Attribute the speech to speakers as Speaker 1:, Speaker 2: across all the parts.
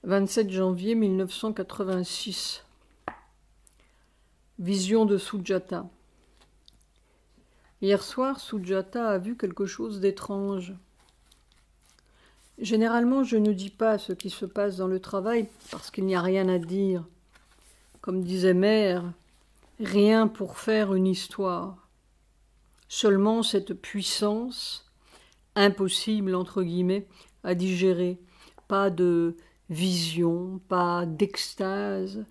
Speaker 1: 27 janvier 1986. Vision de Sujata. Hier soir, Sujata a vu quelque chose d'étrange. Généralement, je ne dis pas ce qui se passe dans le travail parce qu'il n'y a rien à dire. Comme disait Mère, rien pour faire une histoire. Seulement cette puissance, impossible entre guillemets, à digérer. Pas de vision, pas d'extase,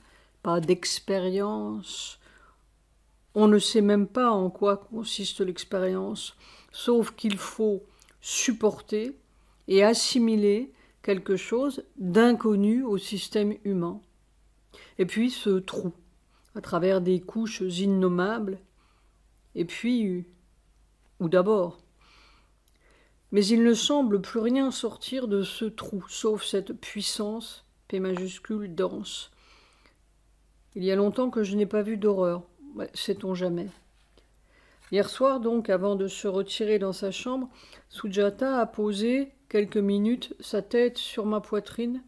Speaker 1: pas d'expérience. On ne sait même pas en quoi consiste l'expérience, sauf qu'il faut supporter et assimiler quelque chose d'inconnu au système humain. Et puis ce trou, à travers des couches innommables, et puis, ou d'abord. Mais il ne semble plus rien sortir de ce trou, sauf cette puissance, P majuscule, dense. Il y a longtemps que je n'ai pas vu d'horreur, sait-on jamais. Hier soir donc, avant de se retirer dans sa chambre, Sujata a posé quelques minutes sa tête sur ma poitrine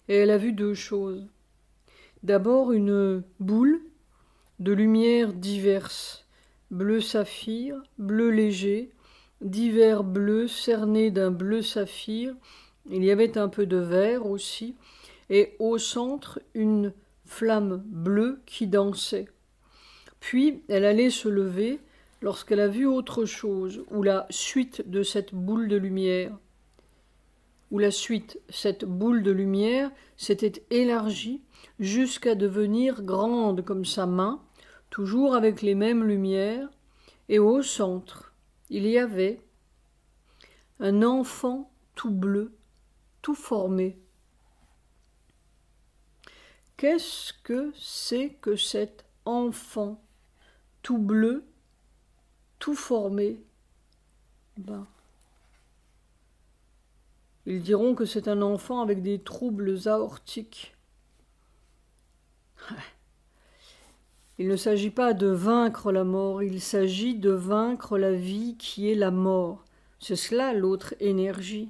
Speaker 1: et elle a vu deux choses. D'abord une boule de lumière diverses, bleu saphir, bleu léger, divers bleus cernés d'un bleu saphir. Il y avait un peu de vert aussi, et au centre une flamme bleue qui dansait. Puis elle allait se lever lorsqu'elle a vu autre chose, ou la suite de cette boule de lumière. Cette boule de lumière s'était élargie jusqu'à devenir grande comme sa main, toujours avec les mêmes lumières, et au centre, il y avait un enfant tout bleu, tout formé. Qu'est-ce que c'est que cet enfant tout bleu, tout formé? Ils diront que c'est un enfant avec des troubles aortiques. Il ne s'agit pas de vaincre la mort, il s'agit de vaincre la vie qui est la mort. C'est cela l'autre énergie.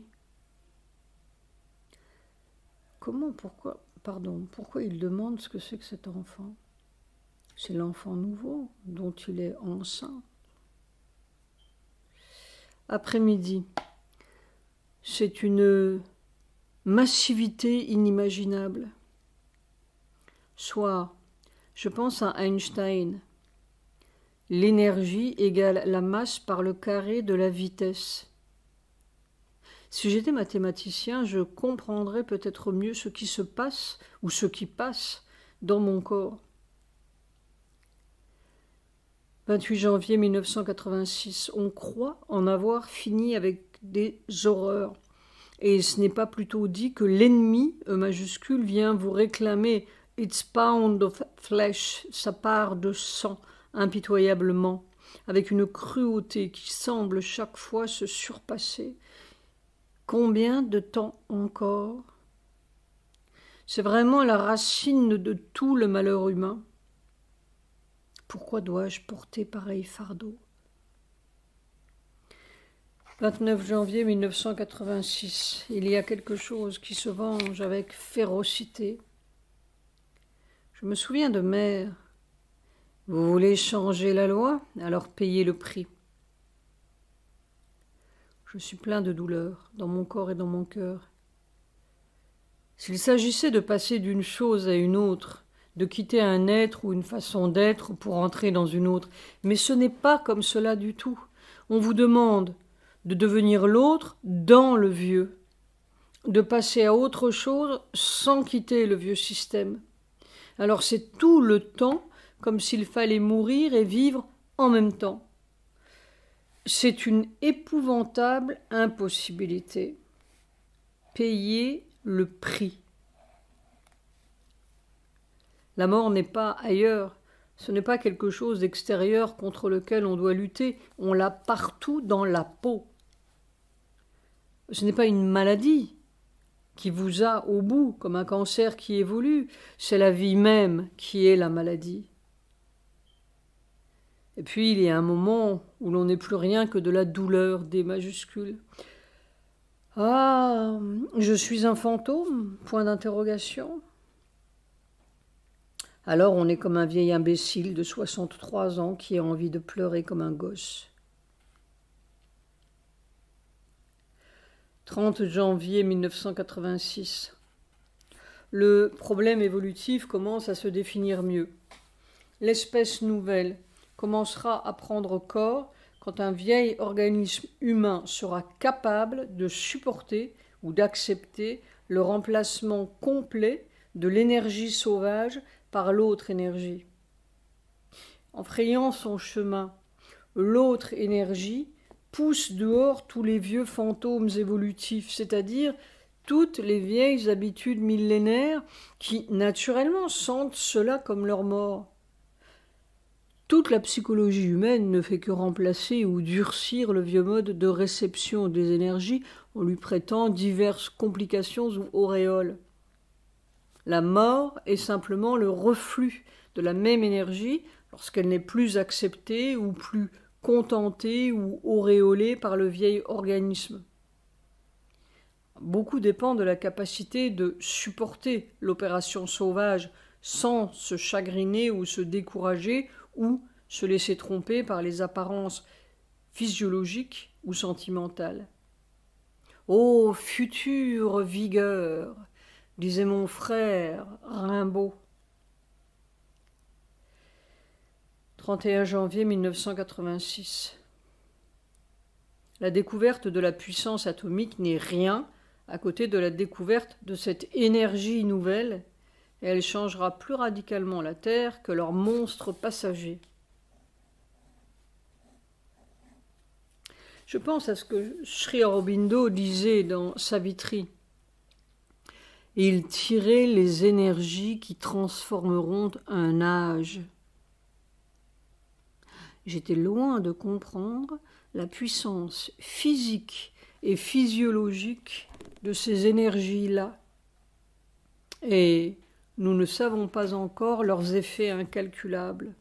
Speaker 1: Pourquoi il demande ce que c'est que cet enfant? C'est l'enfant nouveau dont il est enceint. Après-midi, c'est une massivité inimaginable. Soir, je pense à Einstein. L'énergie égale la masse par le carré de la vitesse. Si j'étais mathématicien, je comprendrais peut-être mieux ce qui se passe ou ce qui passe dans mon corps. 28 janvier 1986. On croit en avoir fini avec des horreurs. Et ce n'est pas plutôt dit que l'ennemi, E majuscule, vient vous réclamer « its pound of flesh », sa part de sang, impitoyablement, avec une cruauté qui semble chaque fois se surpasser. Combien de temps encore? C'est vraiment la racine de tout le malheur humain. Pourquoi dois-je porter pareil fardeau? 29 janvier 1986. Il y a quelque chose qui se venge avec férocité. Je me souviens de Mère. Vous voulez changer la loi? Alors payez le prix. Je suis plein de douleur dans mon corps et dans mon cœur. S'il s'agissait de passer d'une chose à une autre, de quitter un être ou une façon d'être pour entrer dans une autre, mais ce n'est pas comme cela du tout. On vous demande de devenir l'autre dans le vieux, de passer à autre chose sans quitter le vieux système. Alors c'est tout le temps comme s'il fallait mourir et vivre en même temps. C'est une épouvantable impossibilité. Payer le prix. La mort n'est pas ailleurs, ce n'est pas quelque chose d'extérieur contre lequel on doit lutter, on l'a partout dans la peau. Ce n'est pas une maladie qui vous a au bout, comme un cancer qui évolue, c'est la vie même qui est la maladie. Et puis il y a un moment où l'on n'est plus rien que de la douleur des majuscules. Ah, Ah, je suis un fantôme? Point d'interrogation. Alors on est comme un vieil imbécile de 63 ans qui a envie de pleurer comme un gosse. 30 janvier 1986. Le problème évolutif commence à se définir mieux. L'espèce nouvelle commencera à prendre corps quand un vieil organisme humain sera capable de supporter ou d'accepter le remplacement complet de l'énergie sauvage par l'autre énergie. En frayant son chemin, l'autre énergie pousse dehors tous les vieux fantômes évolutifs, c'est-à-dire toutes les vieilles habitudes millénaires qui, naturellement, sentent cela comme leur mort. Toute la psychologie humaine ne fait que remplacer ou durcir le vieux mode de réception des énergies en lui prêtant diverses complications ou auréoles. La mort est simplement le reflux de la même énergie lorsqu'elle n'est plus acceptée ou plus contentée ou auréolée par le vieil organisme. Beaucoup dépend de la capacité de supporter l'opération sauvage sans se chagriner ou se décourager ou se laisser tromper par les apparences physiologiques ou sentimentales. Ô future vigueur, disait mon frère Rimbaud. 31 janvier 1986. La découverte de la puissance atomique n'est rien à côté de la découverte de cette énergie nouvelle, et elle changera plus radicalement la Terre que leur monstre passager. Je pense à ce que Sri Aurobindo disait dans Savitri. Il tirait les énergies qui transformeront un âge. J'étais loin de comprendre la puissance physique et physiologique de ces énergies-là. Et nous ne savons pas encore leurs effets incalculables.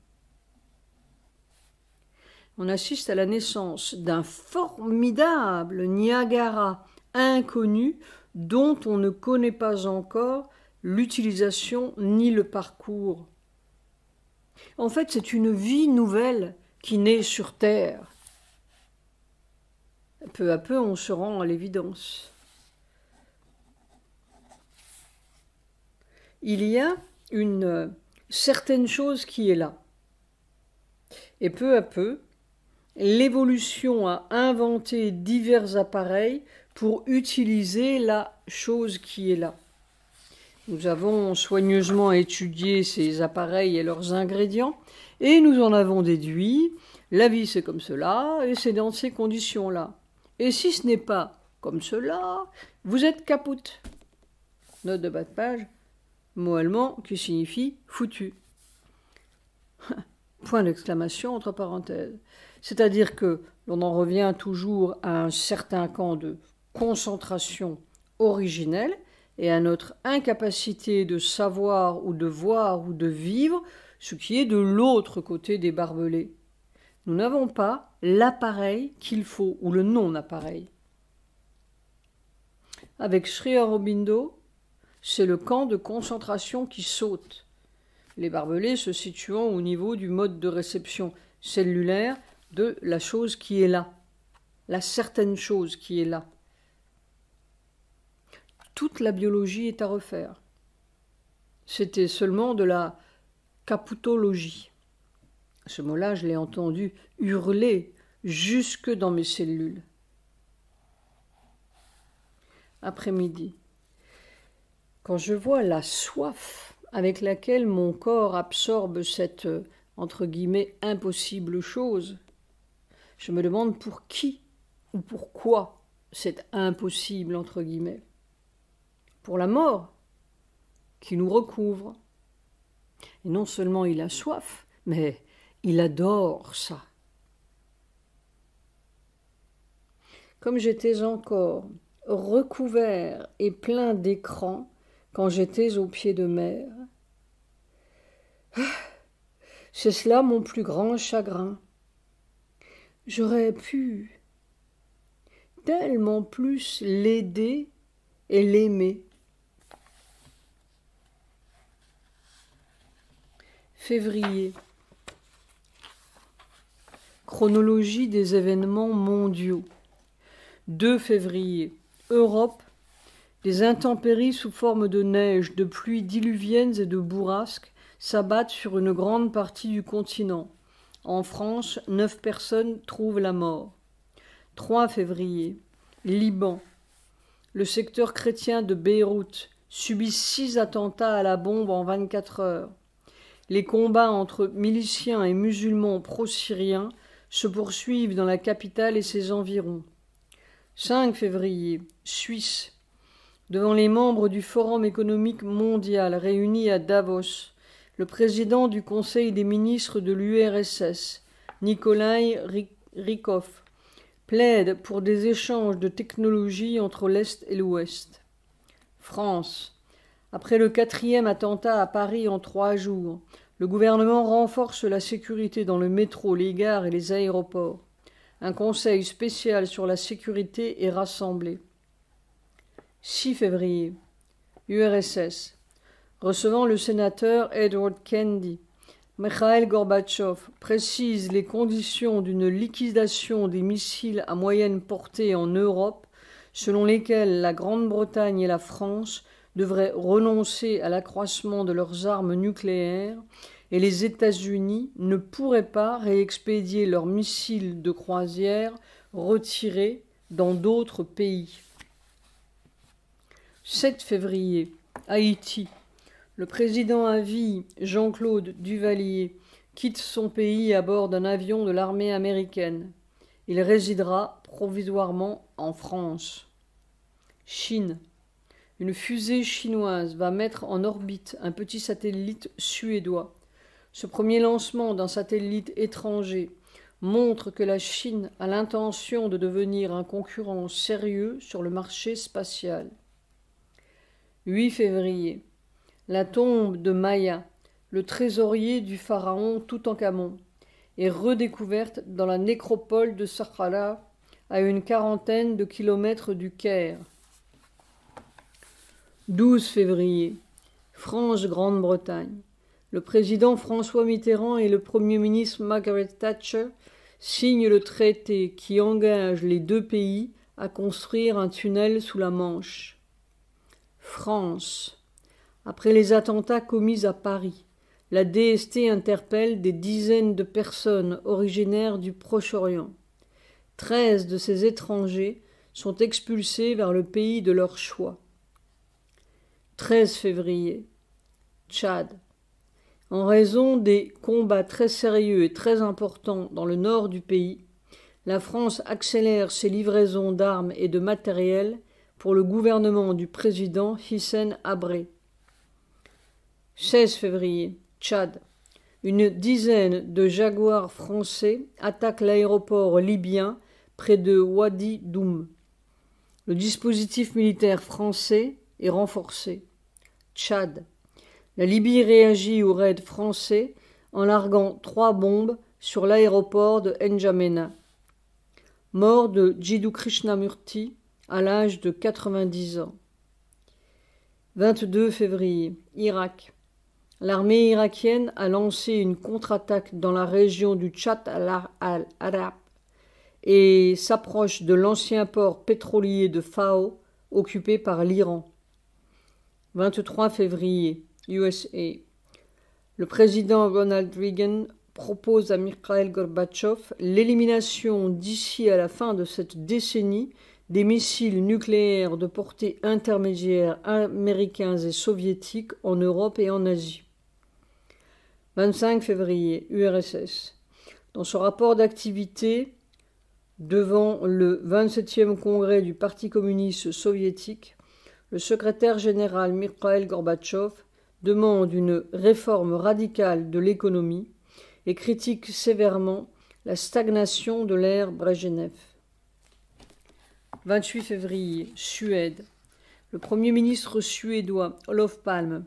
Speaker 1: On assiste à la naissance d'un formidable Niagara inconnu dont on ne connaît pas encore l'utilisation ni le parcours. En fait, c'est une vie nouvelle qui naît sur Terre. Peu à peu, on se rend à l'évidence. Il y a une certaine chose qui est là. Et peu à peu, l'évolution a inventé divers appareils pour utiliser la chose qui est là. Nous avons soigneusement étudié ces appareils et leurs ingrédients, et nous en avons déduit, la vie c'est comme cela, et c'est dans ces conditions-là. Et si ce n'est pas comme cela, vous êtes kaput. Note de bas de page, mot allemand qui signifie foutu. Point d'exclamation entre parenthèses. C'est-à-dire que l'on en revient toujours à un certain camp de concentration originelle et à notre incapacité de savoir ou de voir ou de vivre ce qui est de l'autre côté des barbelés. Nous n'avons pas l'appareil qu'il faut ou le non-appareil. Avec Sri Aurobindo, c'est le camp de concentration qui saute, les barbelés se situant au niveau du mode de réception cellulaire de la chose qui est là, la certaine chose qui est là. Toute la biologie est à refaire. C'était seulement de la caputologie. Ce mot-là, je l'ai entendu hurler jusque dans mes cellules. Après-midi. Quand je vois la soif avec laquelle mon corps absorbe cette, entre guillemets, impossible chose, je me demande pour qui ou pourquoi c'est impossible, entre guillemets. Pour la mort qui nous recouvre. Et non seulement il a soif, mais il adore ça. Comme j'étais encore recouvert et plein d'écrans quand j'étais au pied de mer, c'est cela mon plus grand chagrin. J'aurais pu tellement plus l'aider et l'aimer. Février. Chronologie des événements mondiaux. 2 février. Europe. Des intempéries sous forme de neige, de pluies diluviennes et de bourrasques s'abattent sur une grande partie du continent. En France, 9 personnes trouvent la mort. 3 février. Liban. Le secteur chrétien de Beyrouth subit 6 attentats à la bombe en 24 heures. Les combats entre miliciens et musulmans pro-syriens se poursuivent dans la capitale et ses environs. 5 février. Suisse. Devant les membres du Forum économique mondial réunis à Davos, le président du Conseil des ministres de l'URSS, Nikolai Rykov, plaide pour des échanges de technologies entre l'Est et l'Ouest. France. Après le 4e attentat à Paris en 3 jours, le gouvernement renforce la sécurité dans le métro, les gares et les aéroports. Un conseil spécial sur la sécurité est rassemblé. 6 février. URSS. Recevant le sénateur Edward Kennedy, Mikhail Gorbatchev précise les conditions d'une liquidation des missiles à moyenne portée en Europe, selon lesquelles la Grande-Bretagne et la France devraient renoncer à l'accroissement de leurs armes nucléaires et les États-Unis ne pourraient pas réexpédier leurs missiles de croisière retirés dans d'autres pays. 7 février. Haïti. Le président à vie, Jean-Claude Duvalier, quitte son pays à bord d'un avion de l'armée américaine. Il résidera provisoirement en France. Chine. Une fusée chinoise va mettre en orbite un petit satellite suédois. Ce premier lancement d'un satellite étranger montre que la Chine a l'intention de devenir un concurrent sérieux sur le marché spatial. 8 février. La tombe de Maya, le trésorier du pharaon Toutankhamon, est redécouverte dans la nécropole de Saqqara, à une quarantaine de kilomètres du Caire. 12 février. France-Grande-Bretagne. Le président François Mitterrand et le Premier ministre Margaret Thatcher signent le traité qui engage les 2 pays à construire un tunnel sous la Manche. France. Après les attentats commis à Paris, la DST interpelle des dizaines de personnes originaires du Proche-Orient. 13 de ces étrangers sont expulsés vers le pays de leur choix. 13 février. Tchad. En raison des combats très sérieux et très importants dans le nord du pays, la France accélère ses livraisons d'armes et de matériel pour le gouvernement du président Hissène Habré. 16 février. Tchad. Une dizaine de jaguars français attaquent l'aéroport libyen près de Wadi Doum. Le dispositif militaire français est renforcé. Tchad. La Libye réagit au raid français en larguant 3 bombes sur l'aéroport de N'Djamena. Mort de Jiddu Krishnamurti à l'âge de 90 ans. 22 février. Irak. L'armée irakienne a lancé une contre-attaque dans la région du Tchad al-Arab et s'approche de l'ancien port pétrolier de Fao, occupé par l'Iran. 23 février. USA. Le président Ronald Reagan propose à Mikhail Gorbatchev l'élimination d'ici à la fin de cette décennie des missiles nucléaires de portée intermédiaire américains et soviétiques en Europe et en Asie. 25 février, URSS. Dans son rapport d'activité devant le 27e congrès du Parti communiste soviétique, le secrétaire général Mikhail Gorbatchev demande une réforme radicale de l'économie et critique sévèrement la stagnation de l'ère Brejnev. 28 février, Suède. Le Premier ministre suédois Olof Palme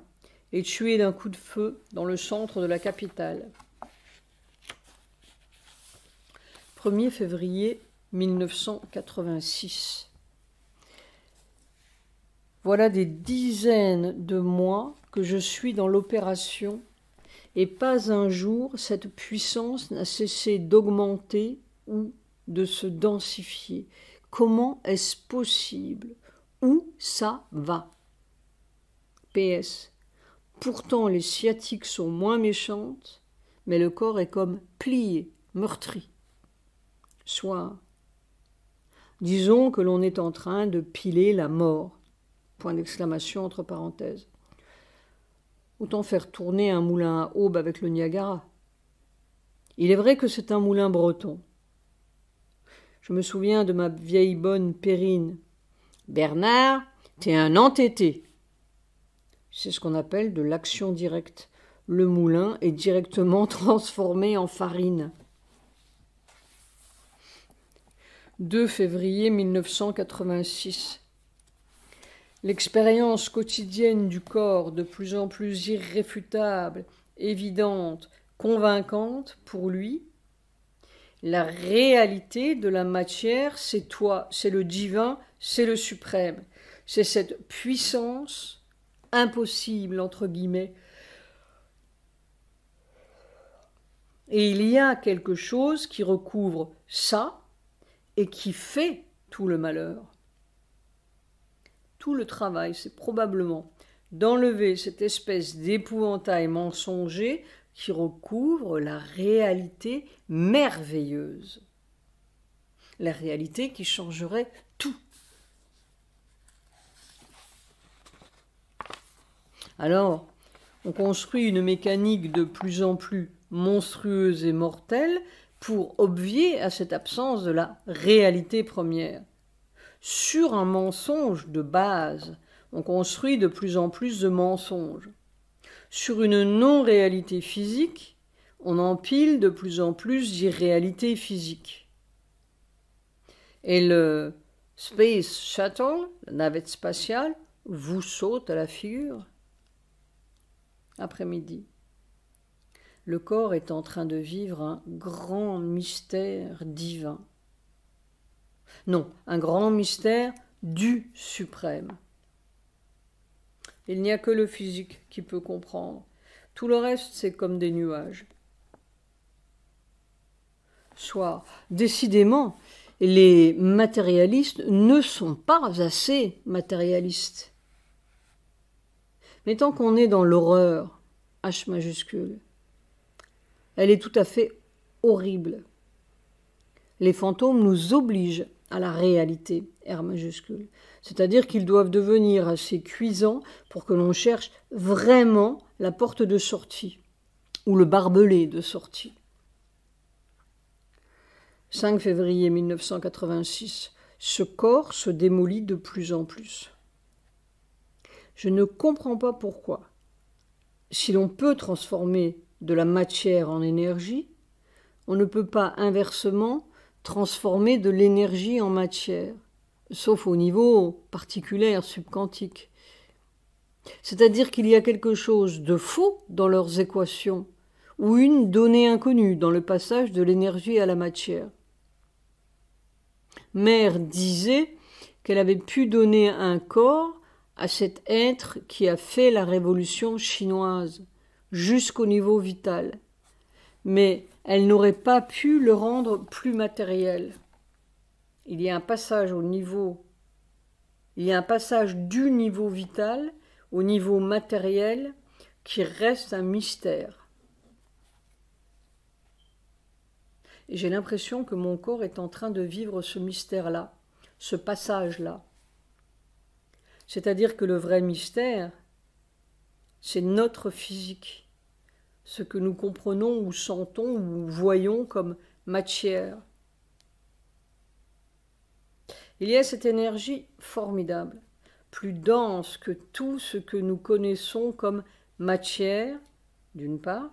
Speaker 1: est tué d'un coup de feu dans le centre de la capitale. 1er février 1986. Voilà des dizaines de mois que je suis dans l'opération et pas un jour cette puissance n'a cessé d'augmenter ou de se densifier. Comment est-ce possible? Où ça va? PS. Pourtant les sciatiques sont moins méchantes, mais le corps est comme plié, meurtri. Soit, disons que l'on est en train de piler la mort. Point d'exclamation entre parenthèses. Autant faire tourner un moulin à aube avec le Niagara. Il est vrai que c'est un moulin breton. Je me souviens de ma vieille bonne Périne. Bernard, t'es un entêté. C'est ce qu'on appelle de l'action directe. Le moulin est directement transformé en farine. 2 février 1986. L'expérience quotidienne du corps, de plus en plus irréfutable, évidente, convaincante pour lui. La réalité de la matière, c'est toi, c'est le divin, c'est le suprême. C'est cette puissance impossible, entre guillemets. Et il y a quelque chose qui recouvre ça et qui fait tout le malheur. Tout le travail, c'est probablement d'enlever cette espèce d'épouvantail mensonger qui recouvre la réalité merveilleuse. La réalité qui changerait tout. Alors, on construit une mécanique de plus en plus monstrueuse et mortelle pour obvier à cette absence de la réalité première. Sur un mensonge de base, on construit de plus en plus de mensonges. Sur une non-réalité physique, on empile de plus en plus d'irréalités physiques. Et le Space Shuttle, la navette spatiale, vous saute à la figure. Après-midi. Le corps est en train de vivre un grand mystère divin. Non, un grand mystère du suprême. Il n'y a que le physique qui peut comprendre. Tout le reste, c'est comme des nuages. Soit, décidément, les matérialistes ne sont pas assez matérialistes. Mais tant qu'on est dans l'horreur, H majuscule, elle est tout à fait horrible. Les fantômes nous obligent à la réalité, R majuscule. C'est-à-dire qu'ils doivent devenir assez cuisants pour que l'on cherche vraiment la porte de sortie ou le barbelé de sortie. 5 février 1986. Ce corps se démolit de plus en plus. Je ne comprends pas pourquoi. Si l'on peut transformer de la matière en énergie, on ne peut pas inversement transformer de l'énergie en matière, sauf au niveau particulaire, subquantique. C'est-à-dire qu'il y a quelque chose de faux dans leurs équations, ou une donnée inconnue dans le passage de l'énergie à la matière. Mère disait qu'elle avait pu donner un corps à cet être qui a fait la révolution chinoise, jusqu'au niveau vital. Mais elle n'aurait pas pu le rendre plus matériel. Il y a un passage du niveau vital au niveau matériel qui reste un mystère. Et j'ai l'impression que mon corps est en train de vivre ce mystère-là, ce passage-là. C'est-à-dire que le vrai mystère, c'est notre physique, ce que nous comprenons ou sentons ou voyons comme matière. Il y a cette énergie formidable, plus dense que tout ce que nous connaissons comme matière, d'une part,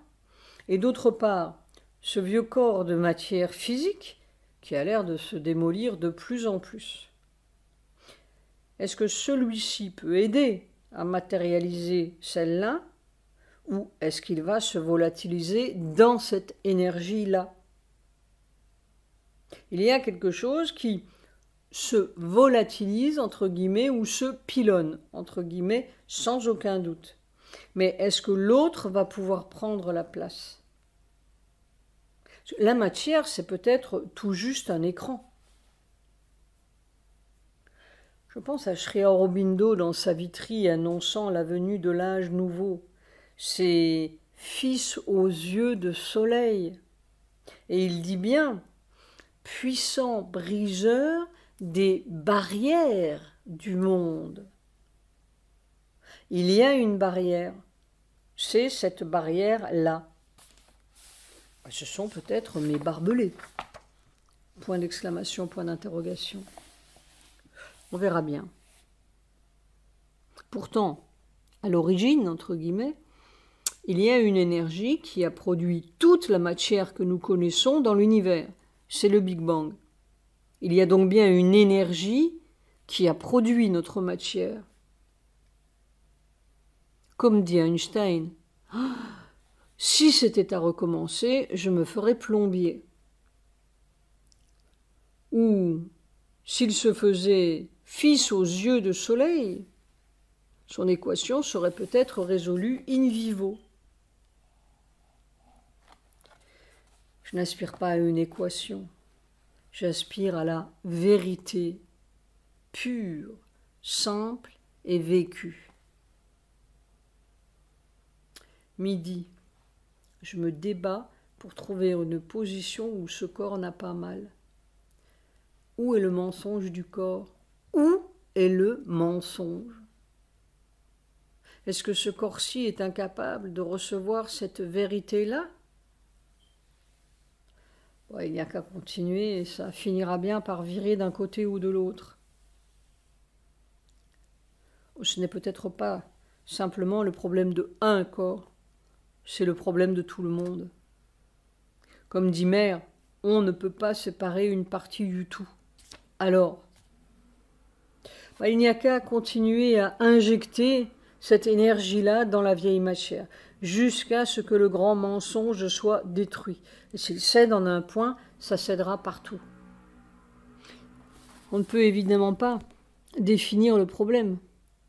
Speaker 1: et d'autre part, ce vieux corps de matière physique qui a l'air de se démolir de plus en plus. Est-ce que celui-ci peut aider à matérialiser celle-là, ou est-ce qu'il va se volatiliser dans cette énergie-là? Il y a quelque chose qui se volatilise, entre guillemets, ou se pilonne, entre guillemets, sans aucun doute. Mais est-ce que l'autre va pouvoir prendre la place? La matière, c'est peut-être tout juste un écran. Je pense à Sri Aurobindo dans Savitri annonçant la venue de l'âge nouveau. C'est « fils aux yeux de soleil ». Et il dit bien « puissant briseur des barrières du monde ». Il y a une barrière, c'est cette barrière-là. Ce sont peut-être mes barbelés. Point d'exclamation, point d'interrogation. On verra bien. Pourtant, à l'origine, entre guillemets, il y a une énergie qui a produit toute la matière que nous connaissons dans l'univers. C'est le Big Bang. Il y a donc bien une énergie qui a produit notre matière. Comme dit Einstein, « si c'était à recommencer, je me ferais plombier. » Ou, s'il se faisait fils aux yeux de soleil, son équation serait peut-être résolue in vivo. Je n'aspire pas à une équation, j'aspire à la vérité pure, simple et vécue. Midi, je me débat pour trouver une position où ce corps n'a pas mal. Où est le mensonge du corps? Où est le mensonge? Est-ce que ce corps-ci est incapable de recevoir cette vérité-là? Ouais, il n'y a qu'à continuer et ça finira bien par virer d'un côté ou de l'autre. Ce n'est peut-être pas simplement le problème de un corps, c'est le problème de tout le monde. Comme dit Mère, on ne peut pas séparer une partie du tout. Alors, il n'y a qu'à continuer à injecter cette énergie-là dans la vieille matière, jusqu'à ce que le grand mensonge soit détruit. Et s'il cède en un point, ça cédera partout. On ne peut évidemment pas définir le problème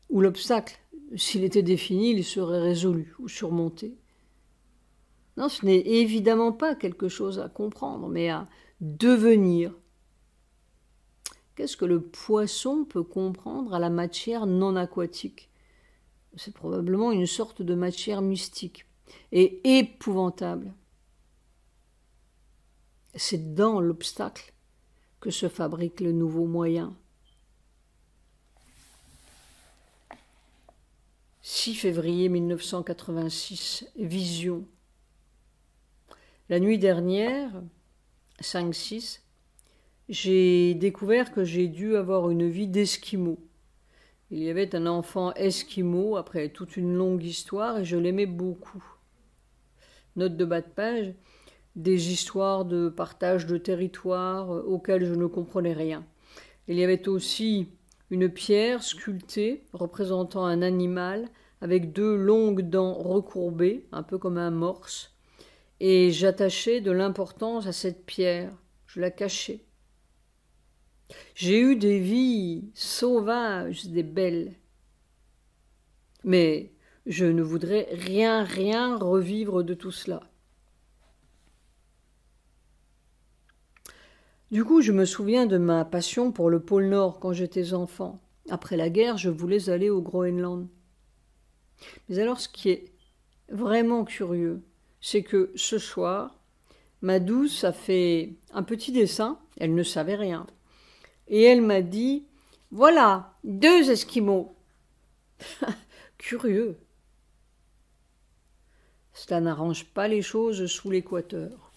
Speaker 1: ou l'obstacle. S'il était défini, il serait résolu ou surmonté. Non, ce n'est évidemment pas quelque chose à comprendre, mais à devenir. Qu'est-ce que le poisson peut comprendre à la matière non aquatique? C'est probablement une sorte de matière mystique et épouvantable. C'est dans l'obstacle que se fabrique le nouveau moyen. 6 février 1986, vision. La nuit dernière, 5-6, j'ai découvert que j'ai dû avoir une vie d'esquimau. Il y avait un enfant esquimau après toute une longue histoire et je l'aimais beaucoup. Note de bas de page, des histoires de partage de territoire auxquelles je ne comprenais rien. Il y avait aussi une pierre sculptée représentant un animal avec 2 longues dents recourbées, un peu comme un morse, et j'attachais de l'importance à cette pierre, je la cachais. J'ai eu des vies sauvages, des belles. Mais je ne voudrais rien revivre de tout cela. Du coup, je me souviens de ma passion pour le pôle Nord quand j'étais enfant. Après la guerre, je voulais aller au Groenland. Mais alors, ce qui est vraiment curieux, c'est que ce soir, ma douce a fait un petit dessin, elle ne savait rien. Et elle m'a dit, voilà, 2 esquimaux. Curieux. Cela n'arrange pas les choses sous l'équateur.